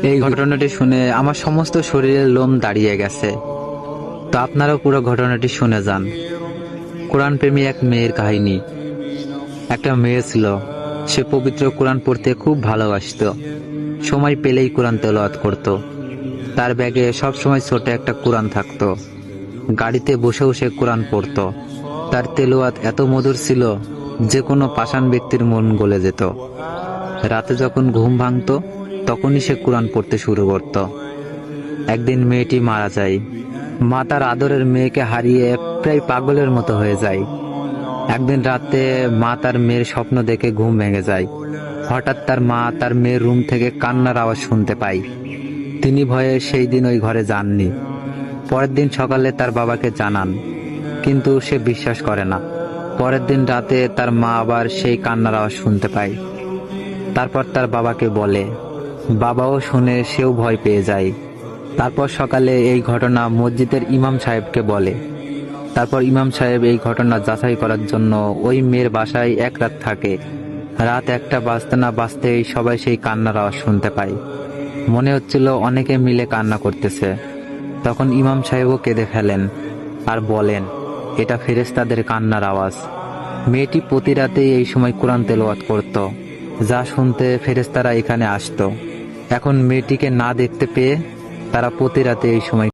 এই ঘটনাটি শুনে আমার সমস্ত শরীরের লোম দাঁড়িয়ে গেছে। তো আপনারাও পুরো ঘটনাটি শুনে যান। কোরআন প্রেমী এক মেয়ের কাহিনী। একটা মেয়ে ছিল, সে পবিত্র কোরআন পড়তে খুব ভালোবাসতো। সময় পেলেই কোরআন তেলাওয়াত করত। তার ব্যাগে সবসময় ছোট একটা কোরআন থাকতো। গাড়িতে বসেও সে কোরআন পড়তো। তার তেলাওয়াত এত মধুর ছিল যে কোনো পাষাণ ব্যক্তির মন গলে যেত। রাতে যখন ঘুম ভাঙতো তখনই সে কোরআন পড়তে শুরু করত। একদিন মেয়েটি মারা যায়। মা তার আদরের মেয়েকে হারিয়ে প্রায় পাগলের মতো হয়ে যায়। একদিন রাতে মা তার মেয়ের স্বপ্ন দেখে ঘুম ভেঙে যায়। হঠাৎ তার মা তার মেয়ের রুম থেকে কান্নার আওয়াজ শুনতে পায়। তিনি ভয়ে সেই দিন ওই ঘরে যাননি। পরের দিন সকালে তার বাবাকে জানান, কিন্তু সে বিশ্বাস করে না। পরের দিন রাতে তার মা আবার সেই কান্নার আওয়াজ শুনতে পায়। তারপর তার বাবাকে বলে, বাবাও শুনে সেও ভয় পেয়ে যায়। তারপর সকালে এই ঘটনা মসজিদের ইমাম সাহেবকে বলে। তারপর ইমাম সাহেব এই ঘটনা যাচাই করার জন্য ওই মেয়ের বাসায় এক রাত থাকে। রাত 1টা বাজতে না বাজতেই সবাই সেই কান্নার আওয়াজ শুনতে পায়। মনে হচ্ছিল অনেকে মিলে কান্না করতেছে। তখন ইমাম সাহেবও কেঁদে ফেলেন আর বলেন, এটা ফেরেশতাদের কান্নার আওয়াজ। মেয়েটি প্রতি রাতেই এই সময় কোরআন তেলাওয়াত করত, যা শুনতে ফেরেশতারা এখানে আসতো। এখন মেয়েটিকে না দেখতে পেয়ে তারা প্রতি রাতে এই সময়